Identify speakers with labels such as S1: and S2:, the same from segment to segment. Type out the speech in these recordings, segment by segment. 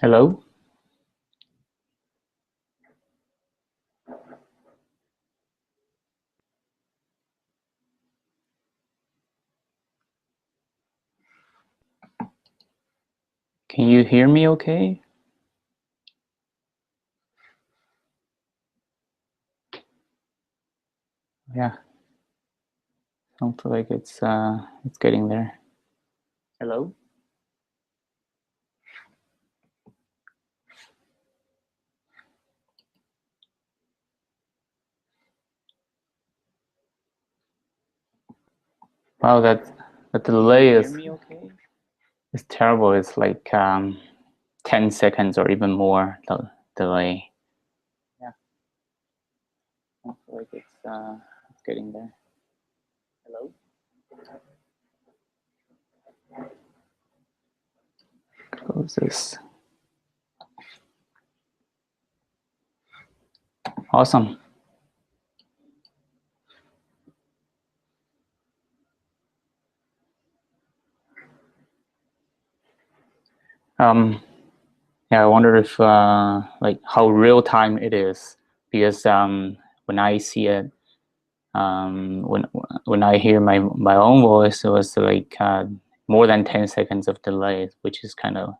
S1: Hello? Can you hear me okay? Yeah, sounds like it's getting there. Hello? Wow, that delay is terrible. It's like 10 seconds or even more delay. Yeah, sounds like it's getting there. Hello? Close this. Awesome. Yeah, I wonder if like how real time it is, because when I see it, when I hear my own voice, it was like more than 10 seconds of delay, which is kind of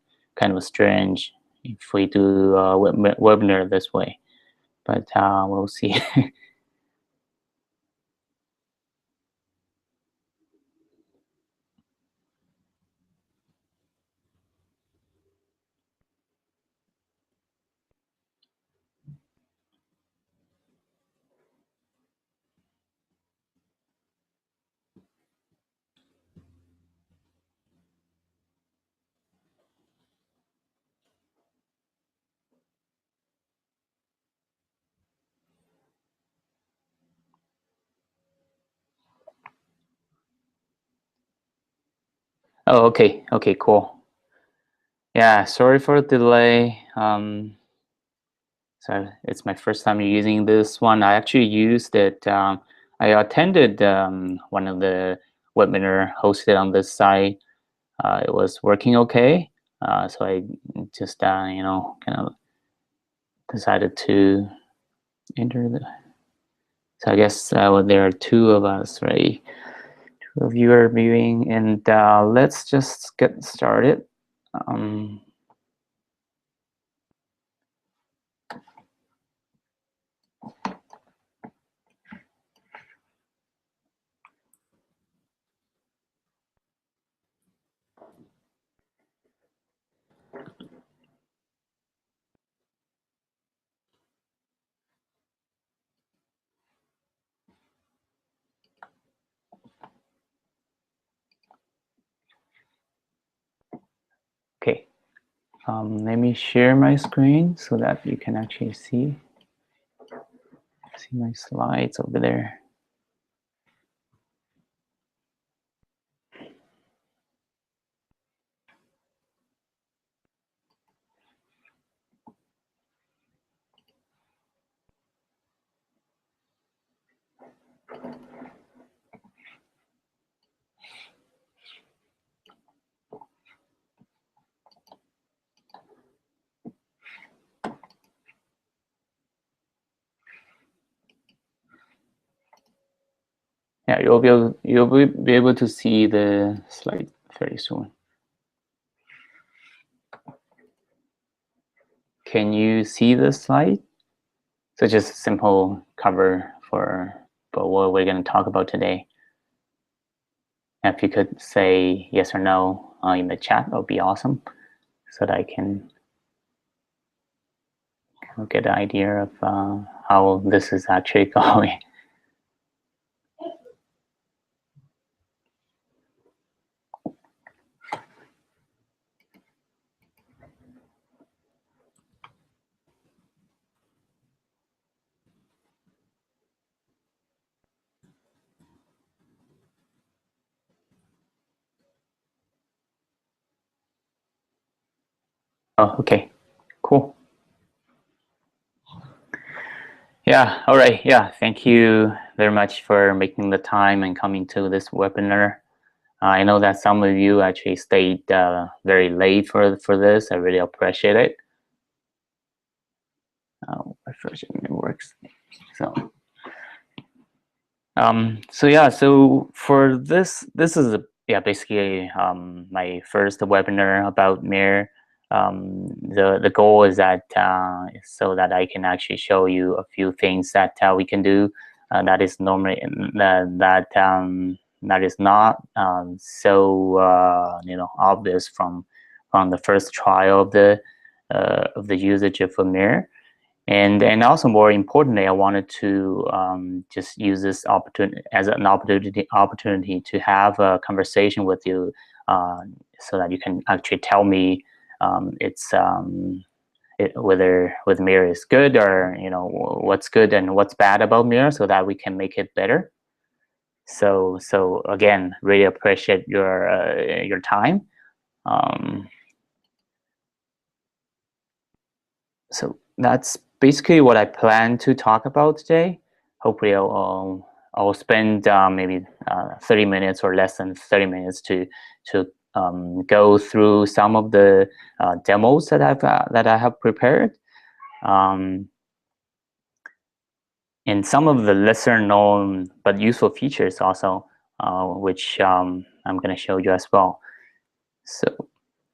S1: strange if we do a webinar this way. But we'll see. Oh, okay, cool. Yeah, sorry for the delay. So it's my first time using this one. I actually used it. I attended one of the webinar hosted on this site. It was working okay. So I just, kind of decided to enter the. So I guess there are two of us, right? Two of you are viewing, and let's just get started. Okay, let me share my screen so that you can actually see my slides over there. Yeah, you'll be able to see the slide very soon. Can you see the slide? So just a simple cover for what we're going to talk about today. If you could say yes or no in the chat, that would be awesome, so that I can get an idea of how this is actually going. Oh, okay, cool. Yeah, all right. Yeah, thank you very much for making the time and coming to this webinar. I know that some of you actually stayed very late for this. I really appreciate it. Refresh it works. So yeah, so for this is basically my first webinar about Mirror. The goal is that so that I can actually show you a few things that we can do that is normally that is not so obvious from the first trial of the usage of a Mirror. And also more importantly, I wanted to just use this opportunity as an opportunity to have a conversation with you, so that you can actually tell me whether with Mirror is good, or what's good and what's bad about Mirror, so that we can make it better. So again, really appreciate your time. So that's basically what I plan to talk about today. Hopefully, I'll spend maybe 30 minutes or less than 30 minutes to go through some of the demos that I have prepared, and some of the lesser known but useful features also, which I'm going to show you as well. So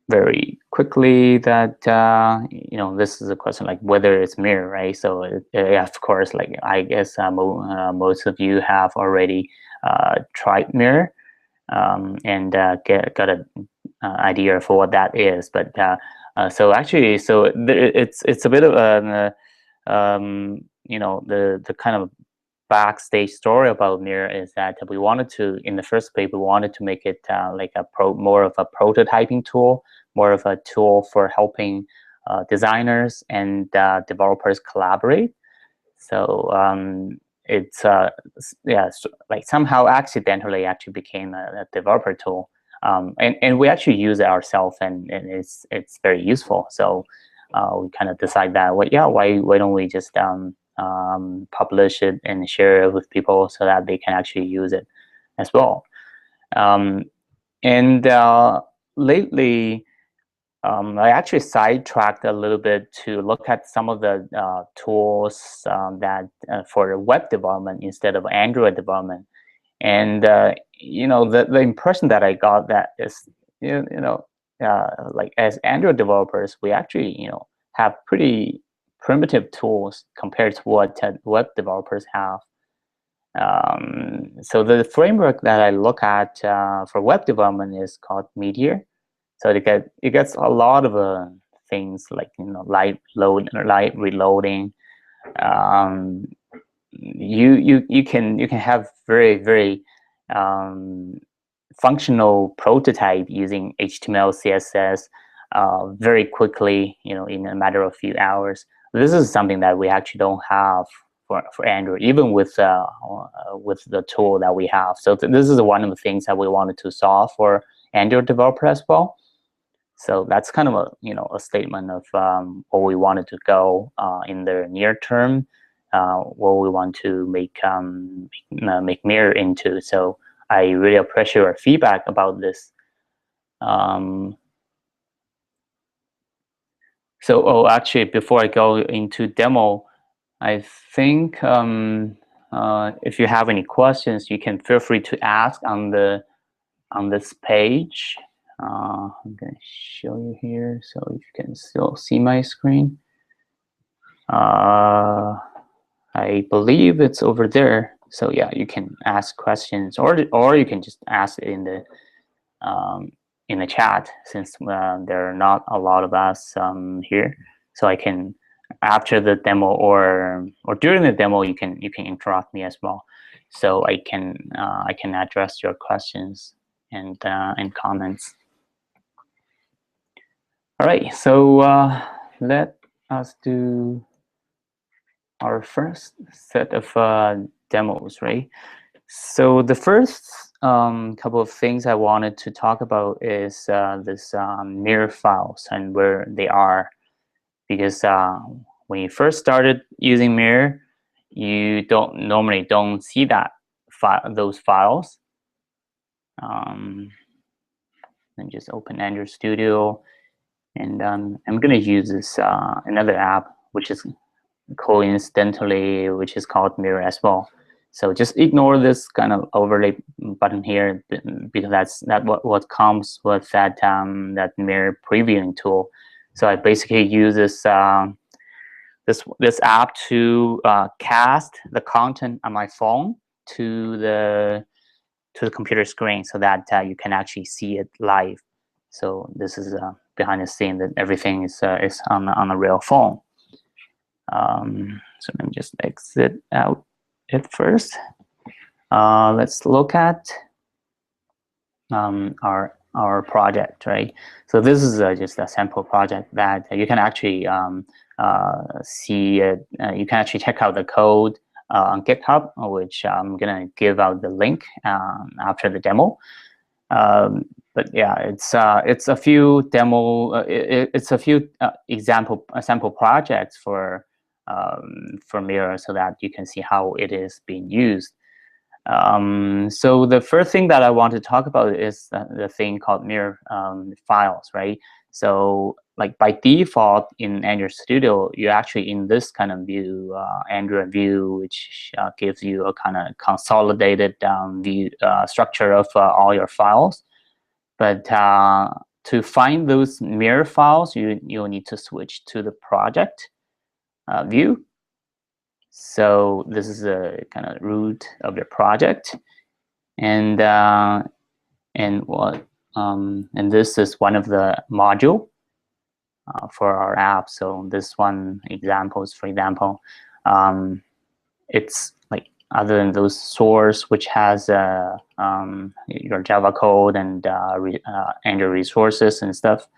S1: very quickly, that this is a question like whether it's Mirror, right? So of course, like I guess most of you have already tried Mirror, and got an idea for what that is. But so actually, it's a bit of the kind of backstage story about Mirror is that we wanted to, in the first place, we wanted to make it like more of a prototyping tool, more of a tool for helping designers and developers collaborate. So it's like somehow accidentally actually became a developer tool, and we actually use it ourselves, and it's very useful. So we kind of decide that why don't we just publish it and share it with people so that they can actually use it as well. And lately, I actually sidetracked a little bit to look at some of the tools that for web development instead of Android development. And the impression that I got that is like as Android developers, we actually have pretty primitive tools compared to what web developers have. So the framework that I look at for web development is called Meteor. So it gets a lot of things like light reloading. You can have very functional prototype using HTML, CSS very quickly, in a matter of a few hours. This is something that we actually don't have for Android, even with the tool that we have. So this is one of the things that we wanted to solve for Android developer as well. So that's kind of a statement of what we wanted to go in the near term, what we want to make Mirror into. So I really appreciate your feedback about this. Actually, before I go into demo, I think if you have any questions, you can feel free to ask on this page. I'm going to show you here so you can still see my screen. I believe it's over there. So yeah, you can ask questions, or you can just ask it in the chat, since there are not a lot of us here. So I can, after the demo or during the demo, you can interrupt me as well, so I can address your questions and comments. All right, so let us do our first set of demos, right? So the first couple of things I wanted to talk about is this Mirror files and where they are, because when you first started using Mirror, you normally don't see those files. and just open Android Studio, and I'm going to use this another app which is coincidentally which is called Mirror as well. So just ignore this kind of overlay button here, because that's what comes with that that mirror previewing tool. So I basically use this this app to cast the content on my phone to the computer screen, so that you can actually see it live. So this is behind the scene, that everything is on a real phone. So let me just exit out it first. Let's look at our project, right? So this is just a sample project that you can actually see it. You can actually check out the code on GitHub, which I'm gonna give out the link after the demo. But yeah, it's a few demo. It's a few sample projects for Mirror, so that you can see how it is being used. So the first thing that I want to talk about is the thing called mirror files, right? So like by default in Android Studio, you're actually in this kind of view, Android view, which gives you a kind of consolidated view structure of all your files. But to find those mirror files, you'll need to switch to the project view. So this is a kind of root of the project, and this is one of the module for our app. So this one examples, for example, it's like other than those source, which has your Java code and Android resources and stuff,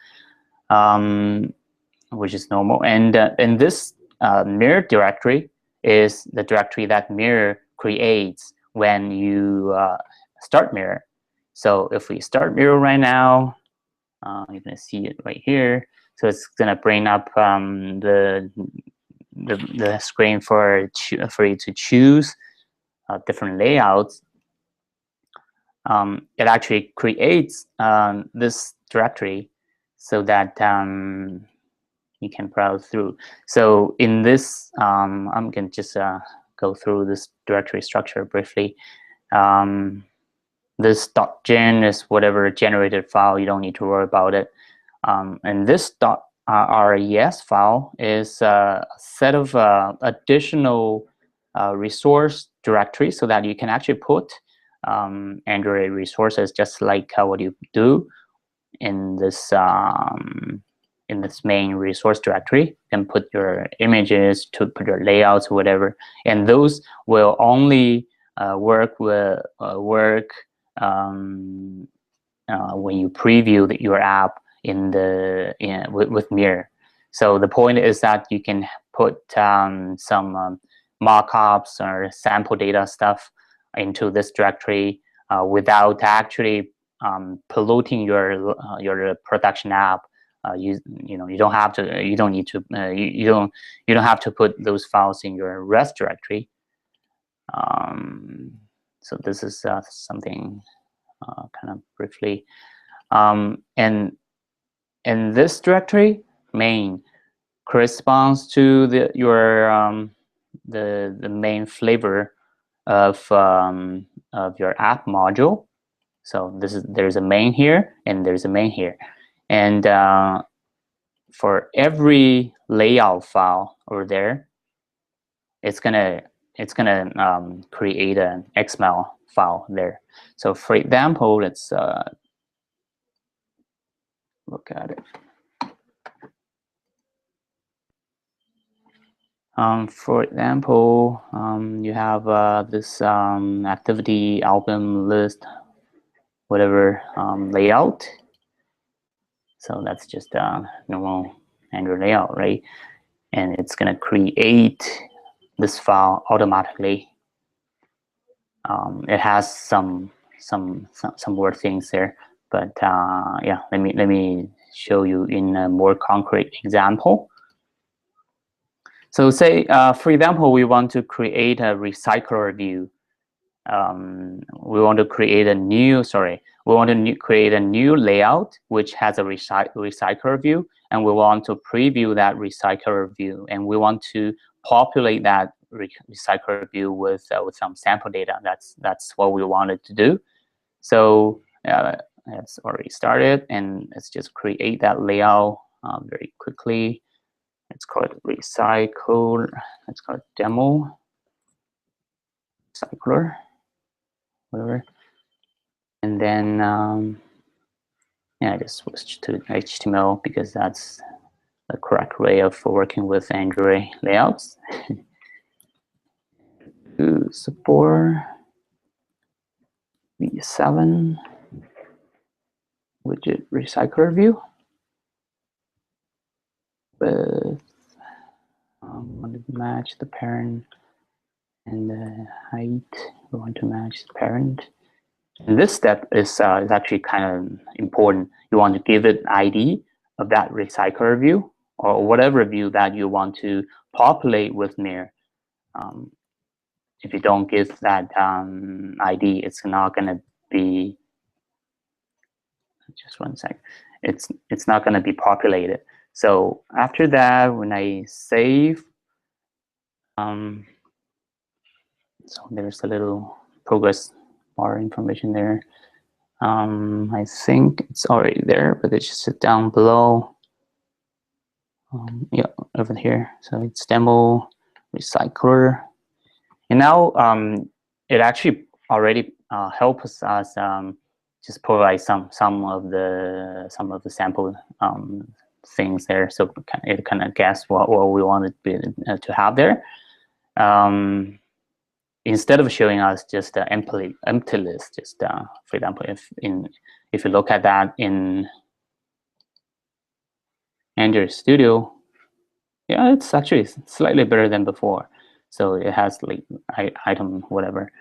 S1: which is normal. And this mirror directory is the directory that Mirror creates when you start Mirror. So if we start Mirror right now, you're going to see it right here. So it's going to bring up the screen for you to choose different layouts. It actually creates this directory so that you can browse through. So in this, I'm going to just go through this directory structure briefly. This .gen is whatever generated file. You don't need to worry about it. And this .res file is a set of additional resource directories, so that you can actually put Android resources just like what you do in this main resource directory. You can put your images, to put your layouts or whatever, and those will only work when you preview your app with Mirror. So the point is that you can put some mockups or sample data stuff into this directory without actually polluting your production app. You don't have to. You don't need to. You don't have to put those files in your rest directory. So this is something kind of briefly. And this directory main corresponds to the main flavor of your app module. So there's a main here and there's a main here, and for every layout file over there, it's gonna create an XML file there. So for example, let's look at it. For example, you have this activity album list, whatever layout. So that's just a normal Android layout, right? And it's gonna create this file automatically. It has some more things there, but yeah, let me show you in a more concrete example. So say, for example, we want to create a RecyclerView. We want to create a new, we want to create a new layout which has a recycler view, and we want to preview that recycler view, and we want to populate that recycler view with some sample data. That's what we wanted to do. So it's already started, and let's just create that layout very quickly. Let's call it recycle. Let's call it demo recycler, whatever. And then yeah, I just switched to HTML because that's the correct way of working with Android layouts. To support V7 widget recycler view with want to match the parent and the height. We want to match the parent. And this step is actually kind of important. You want to give it ID of that recycler view or whatever view that you want to populate with mirror. If you don't give that ID, it's not going to be. Just one sec. It's not going to be populated. So after that, when I save, so there's a little progress bar information there. I think it's already there, but it's just down below. Yeah, over here. So it's demo recycler, and now it actually already helps us just provide some of the sample things there. So it kind of guess what we wanted to have there. Instead of showing us just an empty list, just for example, if you look at that in Android Studio, yeah, it's actually slightly better than before. So it has like item whatever.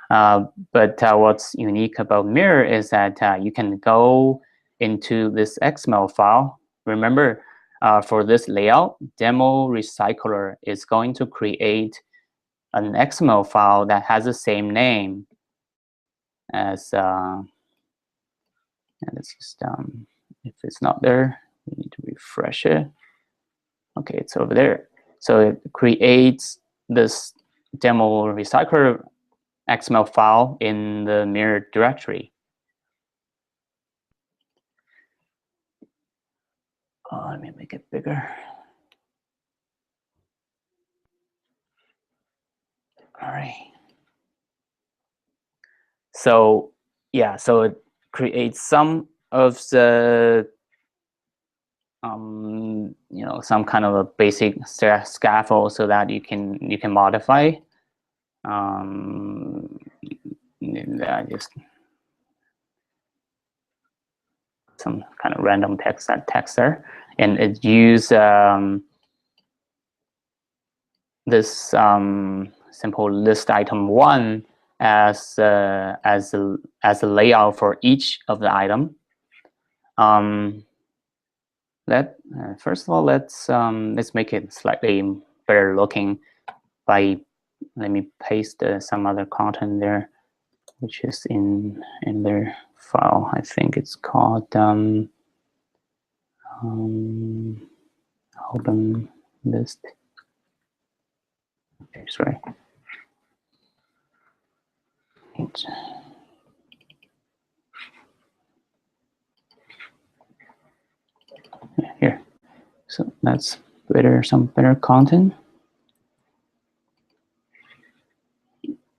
S1: But what's unique about Mirror is that you can go into this XML file. Remember, for this layout, demo recycler is going to create an XML file that has the same name as, and it's just, if it's not there, we need to refresh it. Okay, it's over there. So it creates this demo recycler XML file in the mirror directory. Let me make it bigger. All right. So yeah, so it creates some of the you know, some kind of a basic scaffold so that you can modify. Just some kind of random text there, and it use this simple list item 1 as a layout for each of the item. First of all, let's make it slightly better looking by, let me paste some other content there, which is in their file. I think it's called open list. Okay, sorry. Here, so that's better. Some better content.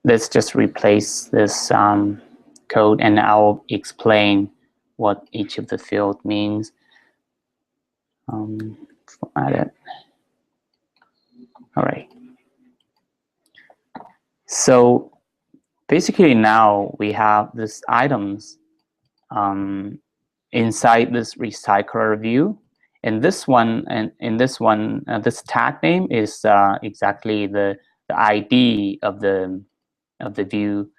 S1: Let's just replace this code, and I'll explain what each of the field means. Format it. All right. So basically now we have these items inside this recycler view, and this one, this tag name is exactly the ID of the view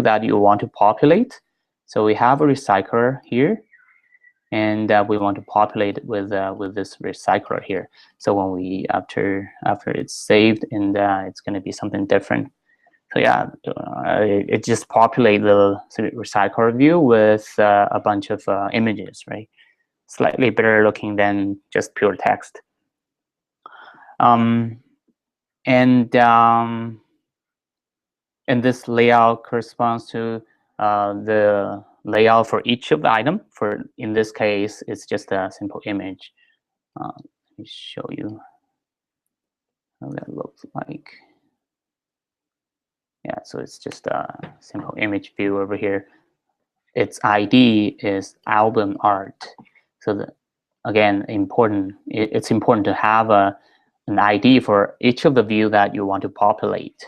S1: that you want to populate. So we have a recycler here, and we want to populate it with this recycler here. So when we after it's saved, and it's going to be something different. So yeah, it just populates the recycler view with a bunch of images, right? Slightly better looking than just pure text. And this layout corresponds to the layout for each of the item. For in this case, it's just a simple image. Let me show you how that looks like. Yeah, so it's just a simple image view over here. Its ID is album art. So again, it's important to have an ID for each of the view that you want to populate.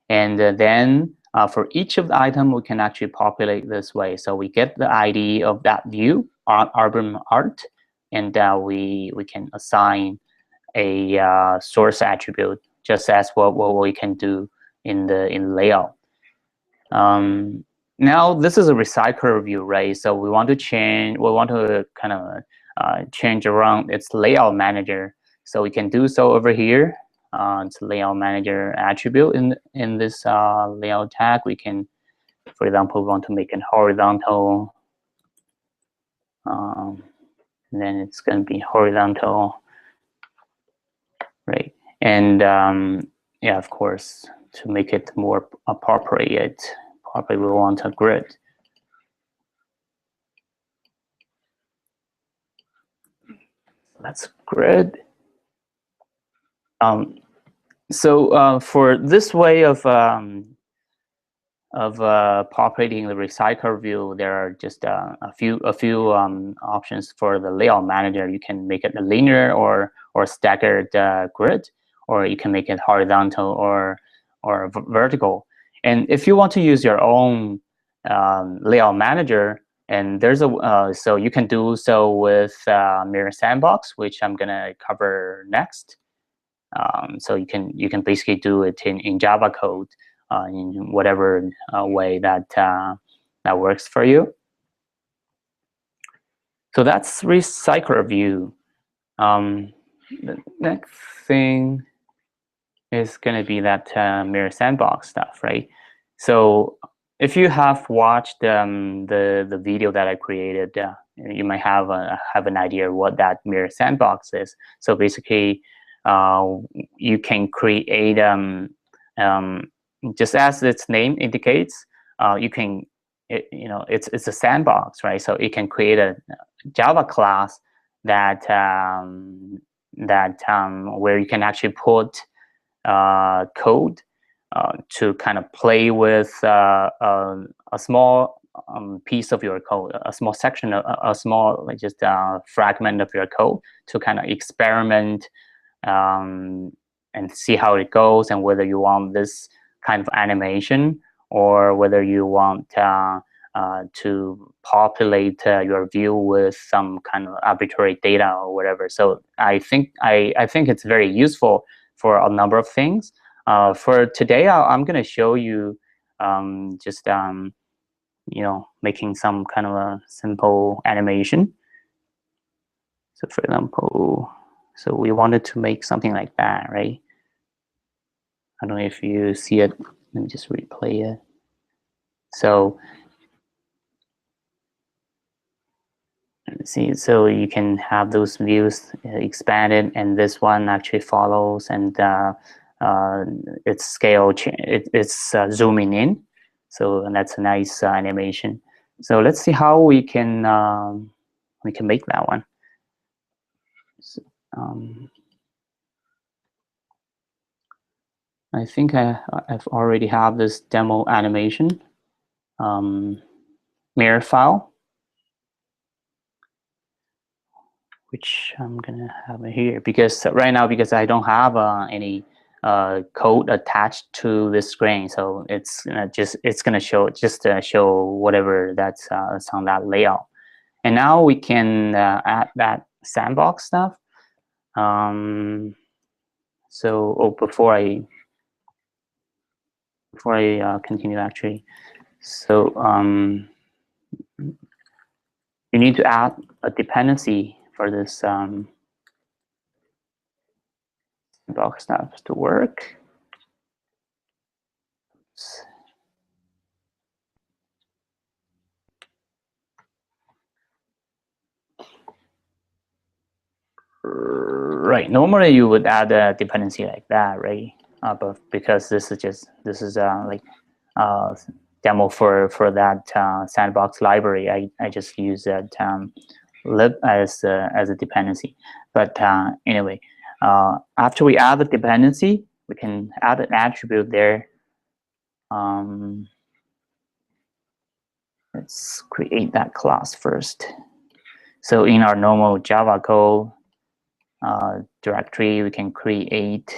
S1: And then for each of the item, we can actually populate this way. So we get the ID of that view, album art, and we can assign a source attribute, just as what we can do in layout. Now this is a recycler view, right? So we want to kind of change around its layout manager. So we can do so over here. It's layout manager attribute in this layout tag. We can, for example, we want to make it horizontal. And then it's going to be horizontal, right? And yeah, of course, to make it more appropriate, probably we want a grid. That's grid. So for this way of populating the recycler view, there are just a few options for the layout manager. You can make it a linear or staggered grid, or you can make it horizontal or vertical. And if you want to use your own layout manager, and there's a so you can do so with Mirror Sandbox, which I'm gonna cover next. So you can basically do it in Java code in whatever way that that works for you. So that's RecyclerView. The next thing is going to be that Mirror Sandbox stuff, right? So if you have watched the video that I created, you might have an idea of what that Mirror Sandbox is. So basically, you can create just as its name indicates, you can it's a sandbox, right? So it can create a Java class that where you can actually put code to kind of play with a small piece of your code, a small section, a small just fragment of your code to kind of experiment and see how it goes, and whether you want this kind of animation or whether you want to populate your view with some kind of arbitrary data or whatever. So I think it's very useful for a number of things. For today, I'm going to show you just making some kind of a simple animation. So for example, so we wanted to make something like that, right? I don't know if you see it. Let me just replay it. So let's see, so you can have those views expanded, and this one actually follows, and its scale, it's zooming in. So that's a nice animation. So let's see how we can make that one. So, I think I've already have this demo animation mirror file, which I'm gonna have it here because right now, because I don't have any code attached to this screen, so it's gonna show whatever that's on that layout. And now we can add that sandbox stuff. So before I continue, actually, so you need to add a dependency for this sandbox stuff to work. Right. Normally you would add a dependency like that, right? But because this is like demo for that sandbox library, I just use that lib as a dependency. But anyway, after we add the dependency, we can add an attribute there. Let's create that class first. So in our normal Java code directory, we can create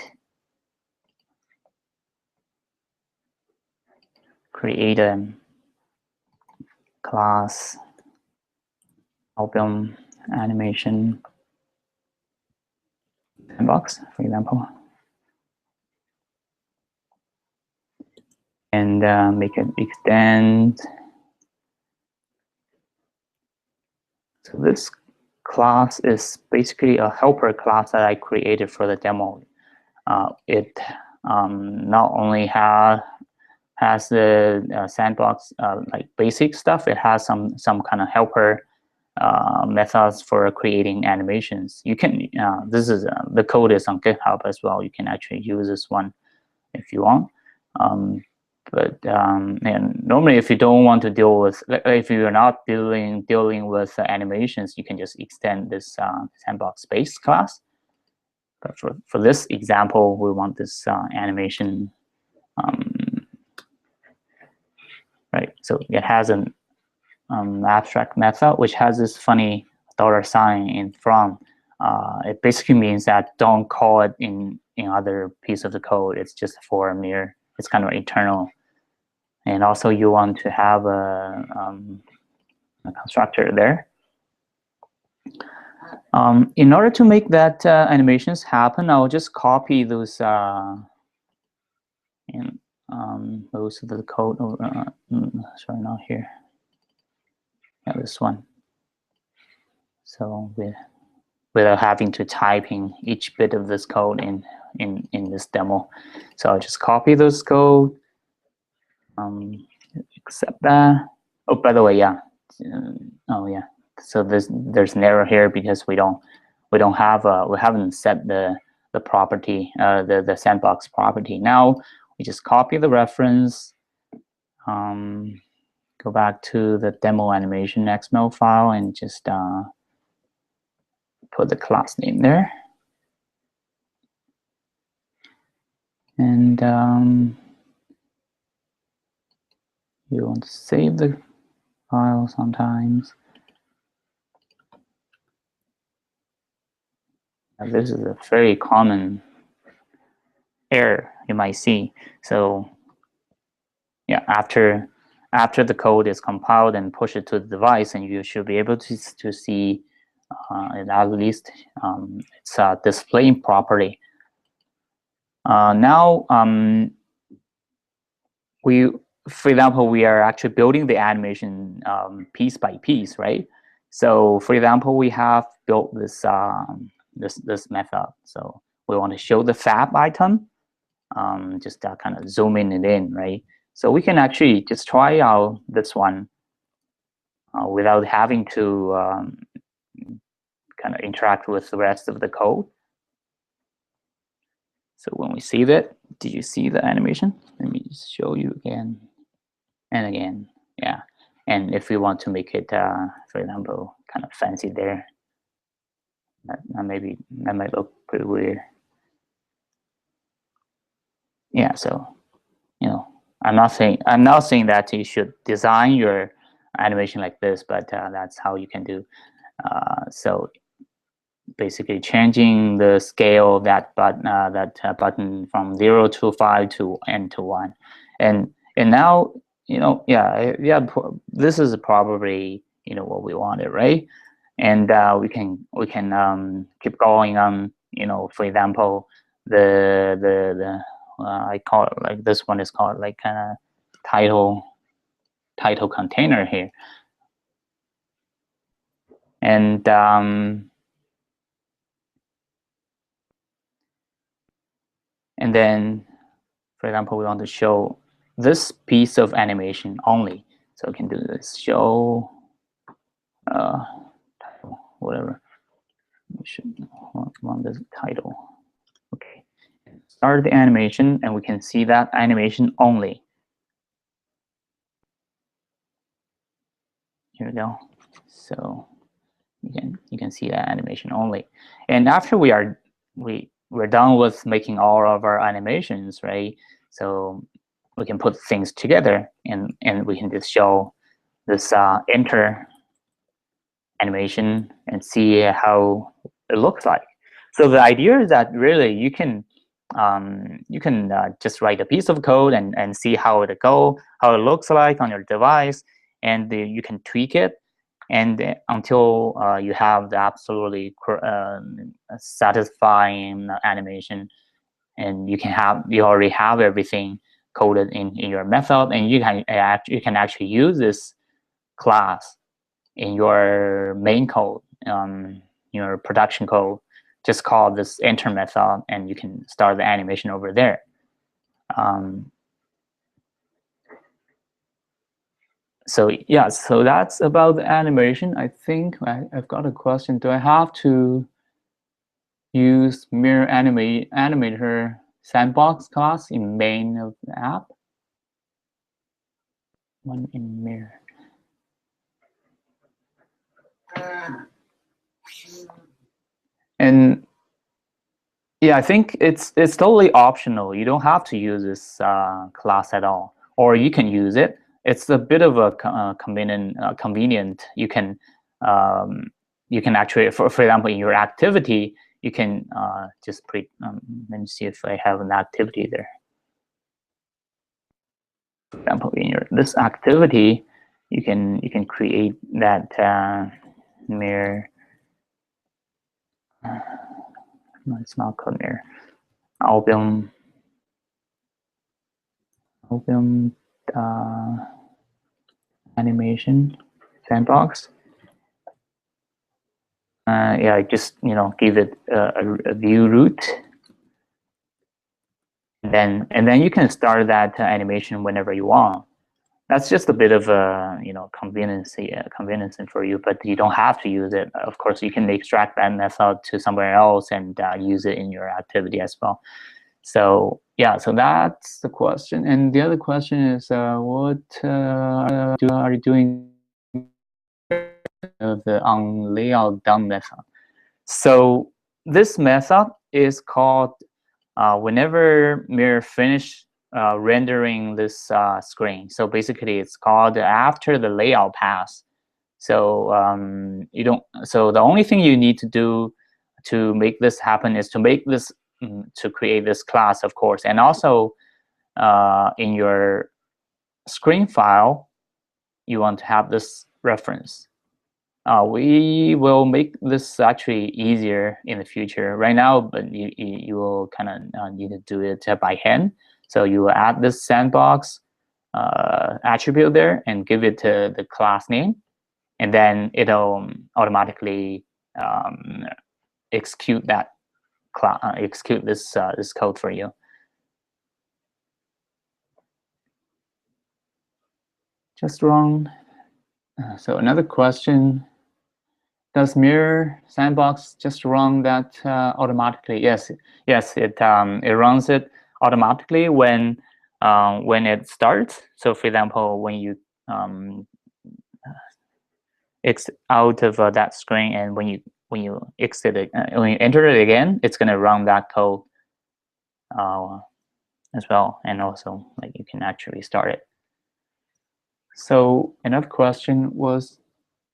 S1: a class album animation sandbox, for example, and make it extend. So this class is basically a helper class that I created for the demo. It not only has the sandbox like basic stuff, it has some kind of helper methods for creating animations. You can this is the code is on GitHub as well. You can actually use this one if you want. And normally, if you don't want to deal with, if you're not dealing with animations, you can just extend this sandbox base class. But for this example, we want this animation. Right, so it has an abstract method which has this funny $sign in front. It basically means that don't call it in other piece of the code. It's just for mere. It's kind of internal. And also, you want to have a constructor there. In order to make that animations happen, I'll just copy those and most of the code. Sorry, not here. Yeah, this one. So without having to type in each bit of this code in this demo, so I'll just copy those code. Accept that. Oh, by the way, yeah. Oh, yeah. So there's an error here because we haven't set the property, the sandbox property. Now we just copy the reference, go back to the demo animation XML file, and just put the class name there. And you want to save the file sometimes. Now, this is a very common error you might see. So yeah, after the code is compiled and pushed to the device, and you should be able to see at least it's displaying properly. Now for example, we are actually building the animation piece by piece, right? So for example, we have built this this method. So we want to show the fab item, just kind of zooming it in, right? So we can actually just try out this one without having to kind of interact with the rest of the code. So when we see that, did you see the animation? Let me just show you again and again. Yeah. And if we want to make it, for example, kind of fancy there, maybe that might look pretty weird. Yeah. So, you know, I'm not saying that you should design your animation like this, but that's how you can do. So basically changing the scale of that button from 0 to 5 to n to 1, and now, you know, yeah, this is probably, you know, what we wanted, right? And we can keep going on. You know, for example, the I call it, like, this one is called like kind of title container here, and then, for example, we want to show this piece of animation only. So we can do this show title, whatever. We should want this title. Okay. Start the animation, and we can see that animation only. Here we go. So you can see that animation only. And after we're done with making all of our animations, right? So we can put things together, and we can just show this enter animation and see how it looks like. So the idea is that really you can just write a piece of code and see how it looks like on your device, and you can tweak it, and until you have the absolutely satisfying animation, and you already have everything coded in your method, and you can actually use this class in your main code, your production code. Just call this enter method, and you can start the animation over there. So yeah, so that's about the animation. I think I've got a question. Do I have to use mirror animator sandbox class in main of the app? One in mirror. And yeah, I think it's totally optional. You don't have to use this class at all, or you can use it. It's a bit of a convenient. You can actually, for example, in your activity, you can just let me see if I have an activity there. For example, in this activity, you can create that mirror. No, it's not called mirror. Album animation sandbox. Yeah, just give it a view root, and then you can start that animation whenever you want. That's just a bit of a convenience for you, but you don't have to use it. Of course, you can extract that method to somewhere else and use it in your activity as well. So yeah, so that's the question. And the other question is, what are you doing the on layout done method? So this method is called whenever mirror finish rendering this screen. So basically, it's called after the layout pass. So So the only thing you need to do to make this happen is to make this to create this class, of course, and also in your screen file, you want to have this reference. We will make this actually easier in the future. Right now, but you will kind of need to do it by hand. So you will add this sandbox attribute there and give it the class name, and then it'll automatically execute that execute this code for you. Just wrong. So another question. Does mirror sandbox just run that automatically? Yes, it runs it automatically when it starts. So for example, when you it's out of that screen, and when you exit it, when you enter it again, it's going to run that code as well, and also like you can actually start it. So another question was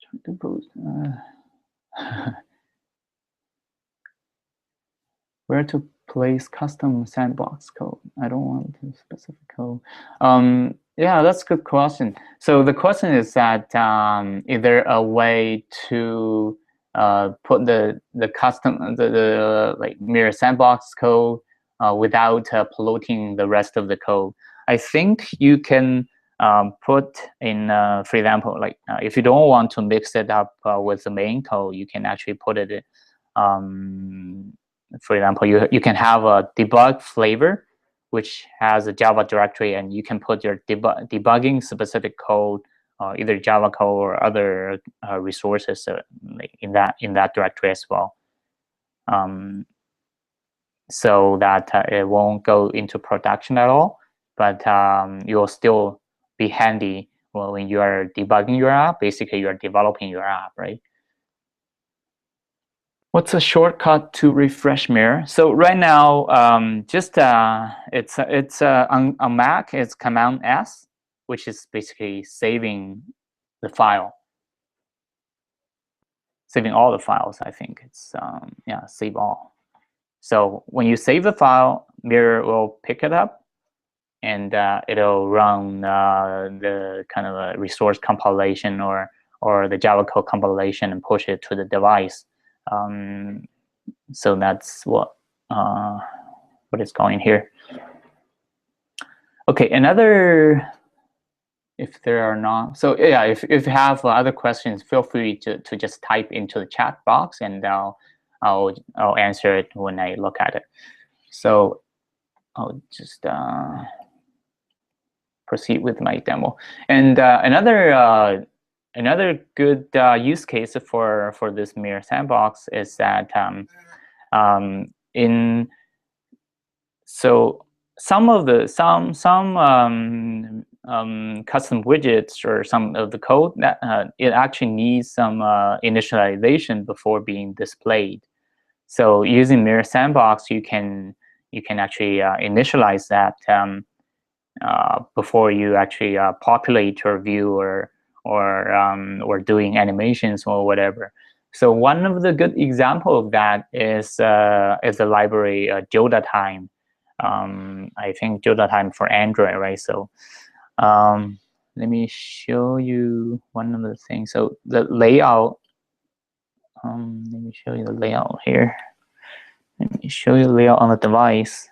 S1: trying to post. Where to place custom sandbox code? I don't want a specific code. Yeah, that's a good question. So the question is that is there a way to put the custom the like mirror sandbox code without polluting the rest of the code? I think you can put in, for example, like if you don't want to mix it up with the main code, you can actually put it in, for example, you can have a debug flavor which has a Java directory, and you can put your debugging specific code, either Java code or other resources in that directory as well, so that it won't go into production at all, but you'll still be handy when you are debugging your app. Basically, you are developing your app, right? What's a shortcut to refresh mirror? So right now, it's on Mac. It's Command S, which is basically saving the file, saving all the files. I think it's yeah, save all. So when you save the file, Mirror will pick it up, and it'll run the kind of a resource compilation or the Java code compilation and push it to the device. So that's what is going here. Okay, another, if there are not, so yeah, if you have other questions, feel free to just type into the chat box, and I'll answer it when I look at it. So I'll just proceed with my demo. And another good use case for this mirror sandbox is that so some of the custom widgets or some of the code that it actually needs some initialization before being displayed. So using mirror sandbox, you can actually initialize that before you actually populate your view or doing animations or whatever. So one of the good example of that is the library JodaTime. I think JodaTime for Android, right? So let me show you one of the things. So the layout. Let me show you the layout here. Let me show you the layout on the device.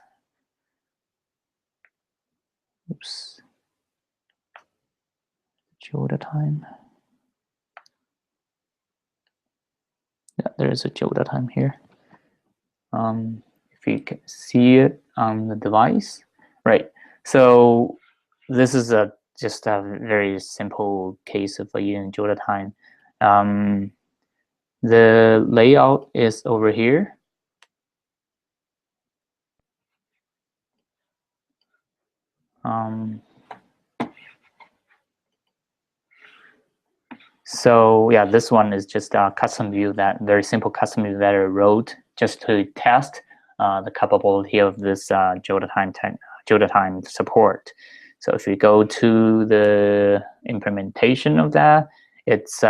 S1: Oops. JodaTime. Yeah, there is a JodaTime here. If you can see it on the device, right? So this is just a very simple case of using JodaTime. The layout is over here. So yeah, this one is just a custom view, that very simple custom view that I wrote just to test the capability of this JodaTime support. So if you go to the implementation of that, it's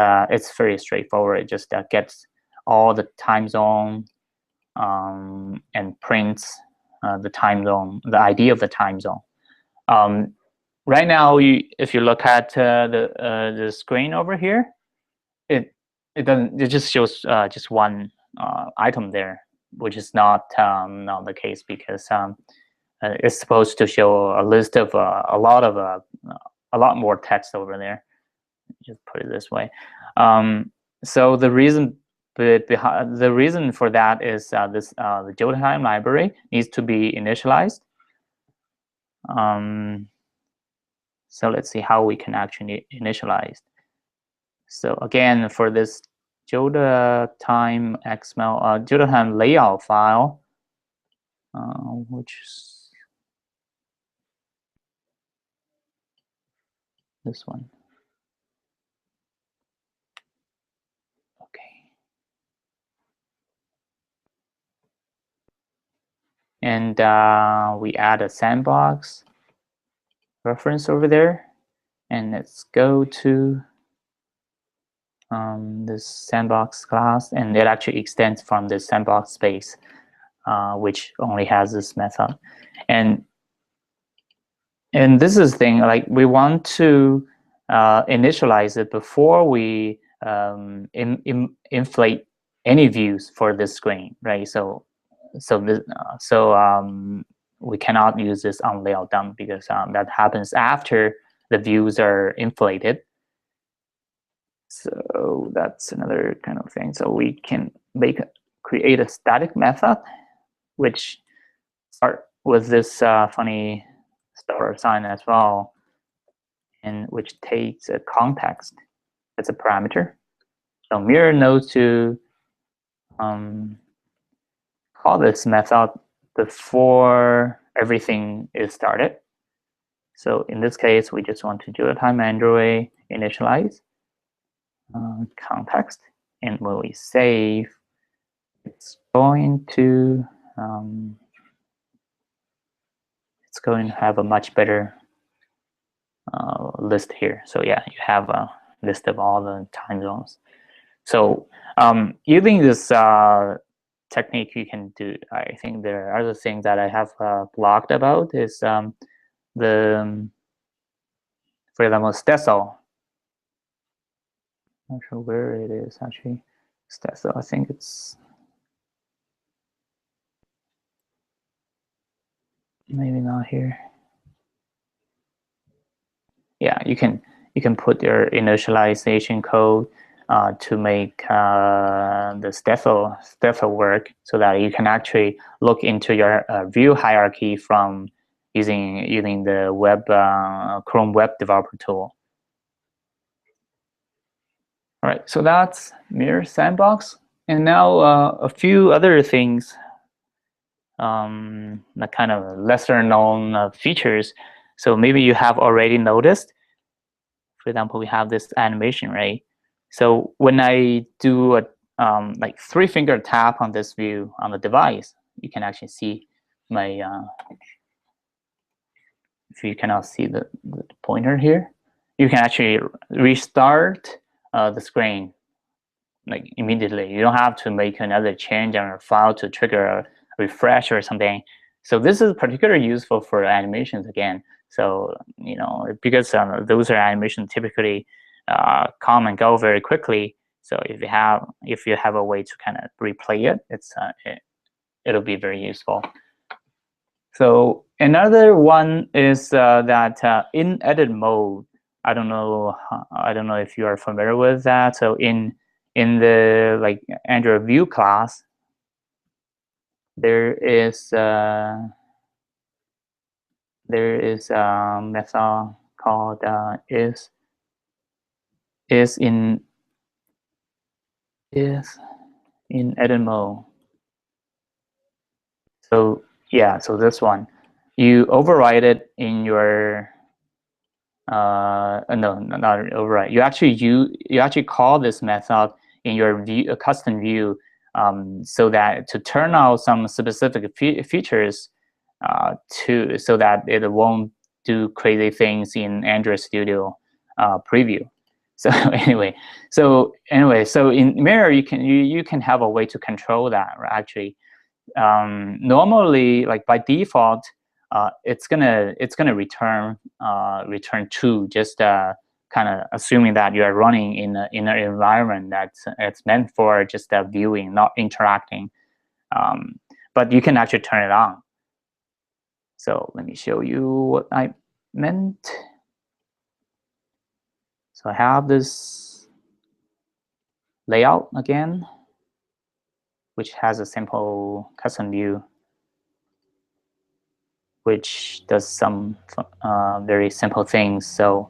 S1: very straightforward. It just gets all the time zone and prints the time zone, the ID of the time zone. Right now, if you look at the screen over here, it doesn't. It just shows just one item there, which is not the case, because it's supposed to show a list of a lot more text over there. Just put it this way. So the reason for that is the JodaTime library needs to be initialized. So let's see how we can actually initialize. So again, for this JodaTime XML, JodaTime layout file, which is this one. Okay. And we add a sandbox reference over there, and let's go to this sandbox class, and it actually extends from the sandbox space, which only has this method. And this is the thing, like we want to initialize it before we inflate any views for this screen, right? So we cannot use this on layout dump, because that happens after the views are inflated. So that's another kind of thing. So we can create a static method which with this funny star sign as well, and which takes a context as a parameter. So mirror knows to call this method before everything is started. So in this case, we just want to do a time Android initialize context, and when we save, it's going to have a much better list here. So yeah, you have a list of all the time zones. So using this technique, you can do. I think there are other things that I have blogged about is the, for example, Stencil. Not sure where it is actually. Stencil, I think it's maybe not here. Yeah, you can put your initialization code to make the Stencil work, so that you can actually look into your view hierarchy from using the web Chrome Web Developer tool. All right, so that's Mirror Sandbox, and now a few other things, the kind of lesser known features. So maybe you have already noticed. For example, we have this animation, right? So when I do a like 3-finger tap on this view on the device, you can actually see my. If you cannot see the pointer here, you can actually restart the screen like immediately. You don't have to make another change on your file to trigger a refresh or something. So this is particularly useful for animations again. So because those are animations typically come and go very quickly. So if you have a way to kind of replay it, it'll be very useful. So another one is that in edit mode. I don't know if you are familiar with that. So in the like Android View class, there is a method called is in edit mode. So yeah, so this one, you override it in your no, not override. You actually call this method in your view, custom view, so that to turn out some specific features so that it won't do crazy things in Android Studio preview. So so in Mirror you can have a way to control that, right? Actually, normally, like by default, it's gonna return true, just kind of assuming that you are running in an environment it's meant for just viewing, not interacting. But you can actually turn it on. So let me show you what I meant. So I have this layout again, which has a simple custom view, which does some very simple things. So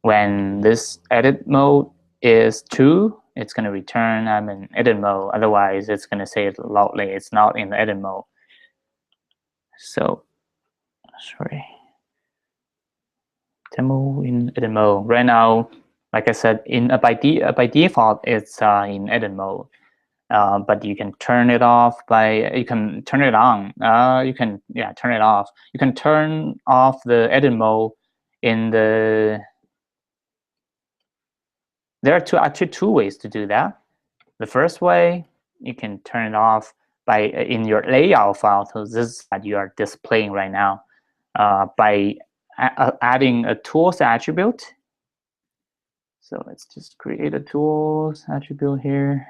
S1: when this edit mode is true, it's going to return I'm in edit mode. Otherwise, it's going to say it loudly it's not in the edit mode. So, sorry. Demo in edit mode. Right now, like I said, by default, it's in edit mode. But you can turn it off you can turn it on. You can turn it off. You can turn off the edit mode in the. There are actually two ways to do that. The first way, you can turn it off in your layout file. So this is that you are displaying right now by adding a tools attribute. So let's just create a tools attribute here.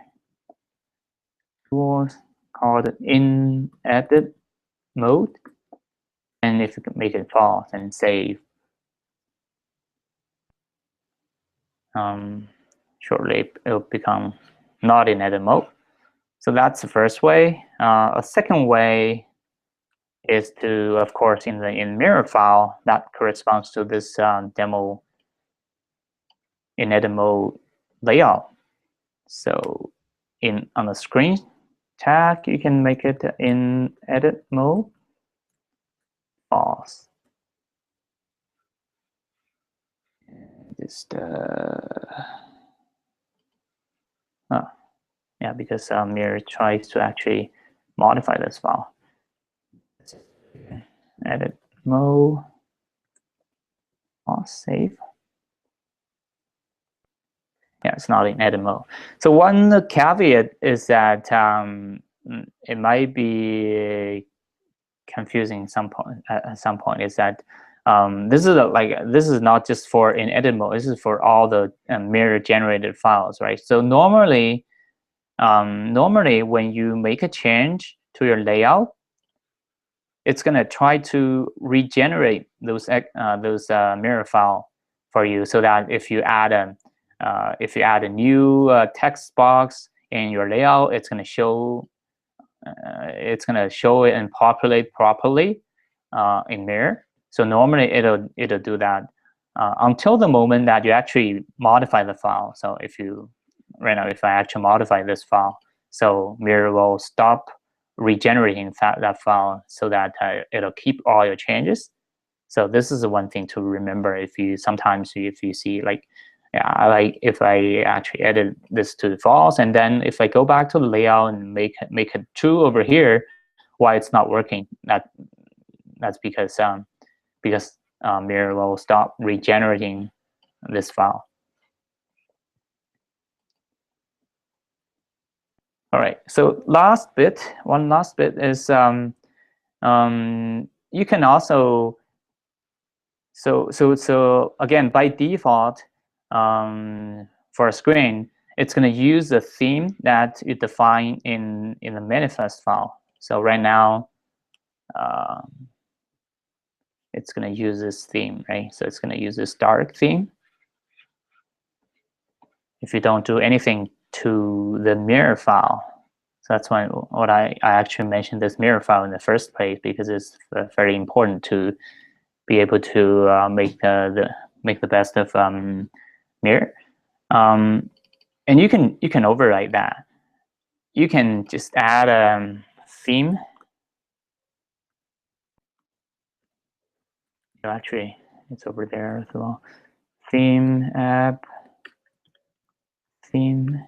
S1: Tools called in edit mode. And if you can make it false and save, shortly it'll become not in edit mode. So that's the first way. A second way is to, of course, in the mirror file that corresponds to this demo in edit mode layout. So on the screen tag, you can make it in edit mode false. Just yeah, because mirror tries to actually modify this file. Edit mode, save. Yeah, it's not in edit mode. So one caveat is that it might be confusing at some point is that this is not just for in edit mode. This is for all the mirror generated files, right? So normally when you make a change to your layout, it's gonna try to regenerate those mirror file for you, so that if you add a new text box in your layout, it's gonna show it and populate properly in mirror. So normally it'll do that until the moment that you actually modify the file. So if I actually modify this file, so mirror will stop regenerating that file, so that it'll keep all your changes. So this is the one thing to remember if you see if I actually edit this to false, and then if I go back to the layout and make it true over here, why it's not working? That's because mirror will stop regenerating this file. All right. So one last bit is you can also so again, by default, for a screen, it's going to use the theme that you define in the manifest file. So right now, it's going to use this theme, right? So it's going to use this dark theme. If you don't do anything to the mirror file, so that's why I actually mentioned this mirror file in the first place, because it's very important to be able to make the best of mirror. And you can override that. You can just add a theme. Actually, it's over there as well. Theme app theme.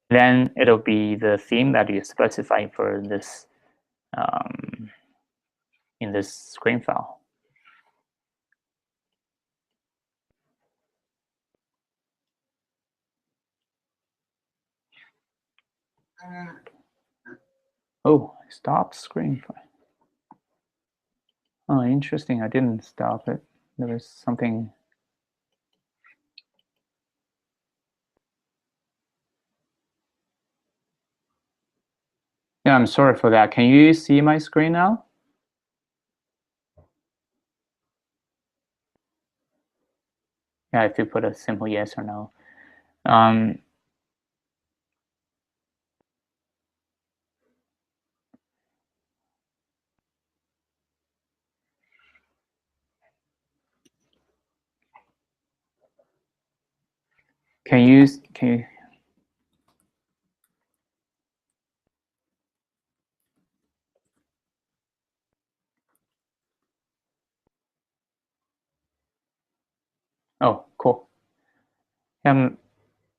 S1: Then it'll be the theme that you specify for this in this screen file. Oh, stop screen file. Oh, interesting. I didn't stop it. There was something. Yeah, I'm sorry for that. Can you see my screen now? Yeah, if you put a simple yes or no. Can you? Oh, cool. I'm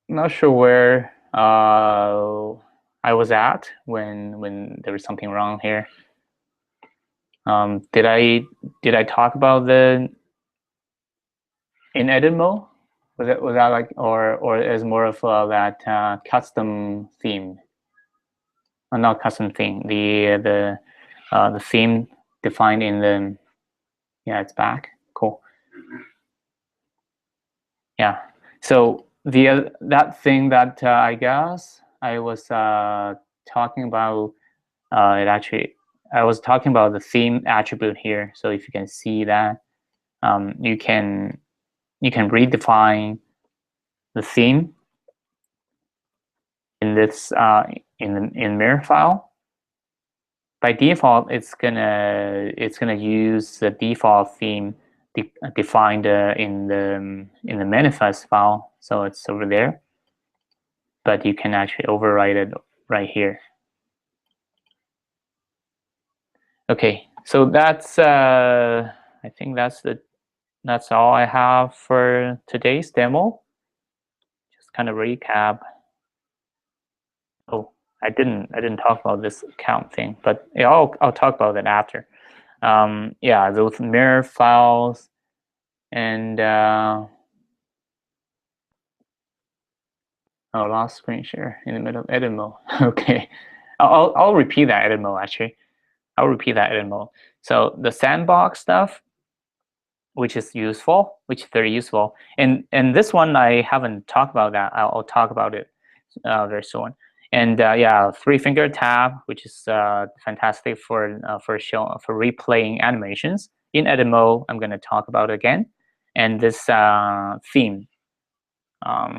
S1: not sure where I was at when there was something wrong here. Did I talk about the in edit mode? Was that like or is more of that custom theme? Not custom theme. The theme defined in the it's back. Cool. Yeah. So that thing that I guess I was talking about I was talking about the theme attribute here. So if you can see that, you can redefine the theme in in this in mirror file, by default it's gonna use the default theme defined in the manifest file, so it's over there. But you can actually override it right here. Okay, so that's I think that's all I have for today's demo. Just kind of recap. Oh, I didn't talk about this count thing, but yeah, I'll talk about that after. Yeah, those mirror files and oh, lost screen share in the middle of edit mode. Okay, I'll repeat that edit mode actually. I'll repeat that edit mode. So the sandbox stuff, which is useful, which is very useful, and this one I haven't talked about that. I'll talk about it very soon. And yeah, three-finger tab, which is fantastic for replaying animations. In edit mode, I'm going to talk about it again. And this theme,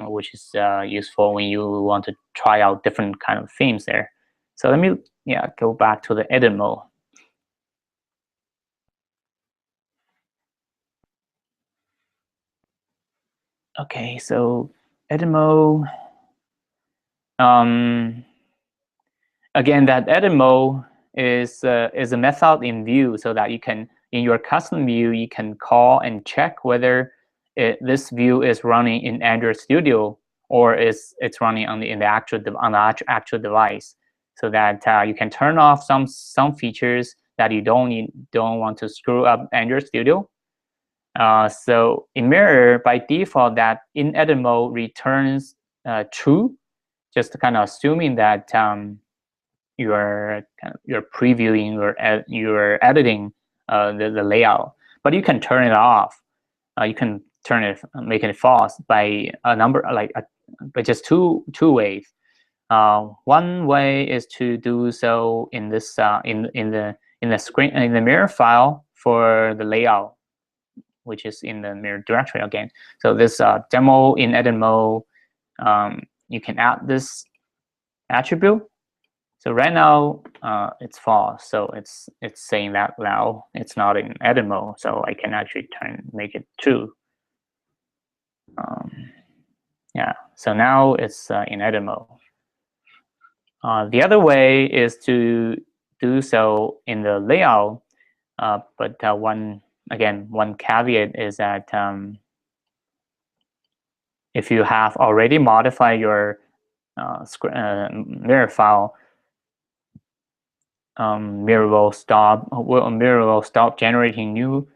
S1: which is useful when you want to try out different kind of themes there. So let me go back to the edit mode. Okay, so edit mode. Again, that edit mode is a method in Vue, so that you can, in your custom view, you can call and check whether this view is running in Android Studio or it's running on the actual device, so that you can turn off some features that you don't want to screw up Android Studio. So in Mirror, by default, that in edit mode returns true, just kind of assuming that you're previewing or you're editing the layout. But you can turn it off. You can make it false by a number by just two ways. One way is to do so in this in the mirror file for the layout, which is in the mirror directory again. So this demo in edit mode, you can add this attribute. So right now it's false, so it's saying that now it's not in edit mode. So I can actually make it true. Yeah, so now it's in edit mode. The other way is to do so in the layout, but one caveat is that if you have already modified your mirror file, Mirror will stop generating new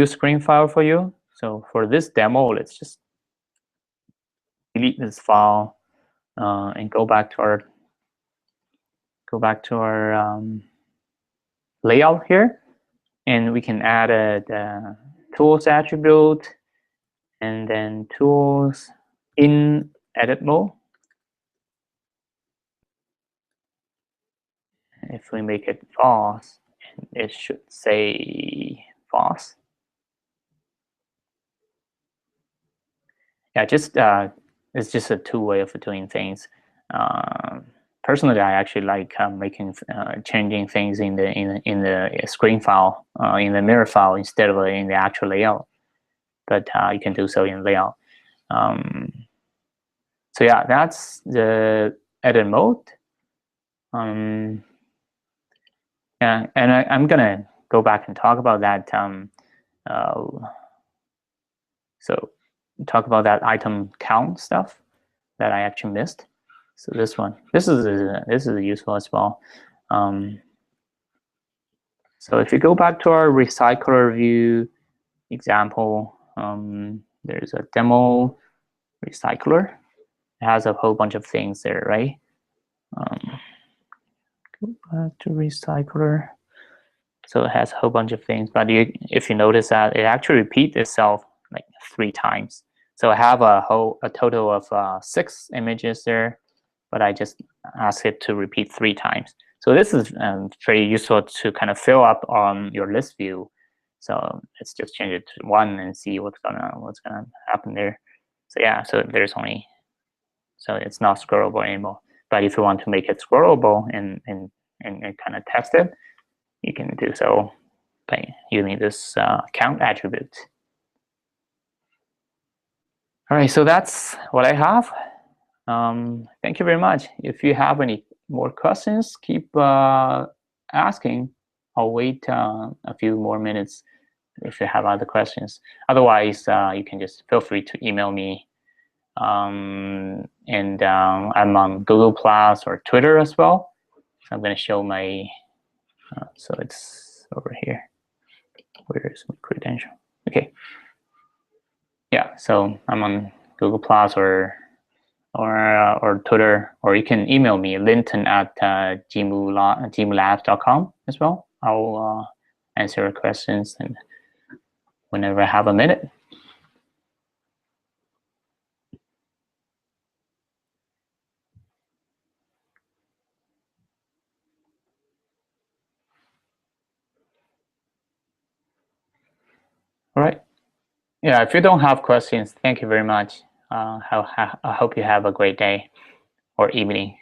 S1: screen file for you. So for this demo, let's just delete this file and go back to our layout here, and we can add a tools attribute, and then tools in edit mode. If we make it false, it should say false. Yeah, just it's just a two-way of doing things. Personally, I actually like changing things in the screen file, in the mirror file, instead of in the actual layout. But you can do so in layout. So yeah, that's the edit mode. Yeah, and I'm gonna go back and talk about that. So talk about that item count stuff that I actually missed. So this is useful as well. So if you go back to our RecyclerView example, there's a demo recycler. It has a whole bunch of things there, right? Go back to recycler. So it has a whole bunch of things, but if you notice that it actually repeats itself like 3 times. So I have a total of 6 images there, but I just ask it to repeat 3 times. So this is very useful to kind of fill up on your list view. So let's just change it to 1 and see what's gonna happen there. So yeah, so it's not scrollable anymore. But if you want to make it scrollable and kind of test it, you can do so by using this count attribute. All right, so that's what I have. Thank you very much. If you have any more questions, keep asking. I'll wait a few more minutes if you have other questions. Otherwise, you can just feel free to email me. I'm on Google Plus or Twitter as well. So I'm going to show my, so it's over here. Where is my credential? Okay. Yeah, so I'm on Google Plus or Twitter, or you can email me, linton@jimulabs.com as well. I'll answer your questions and whenever I have a minute. All right. Yeah, if you don't have questions, thank you very much. I hope you have a great day or evening.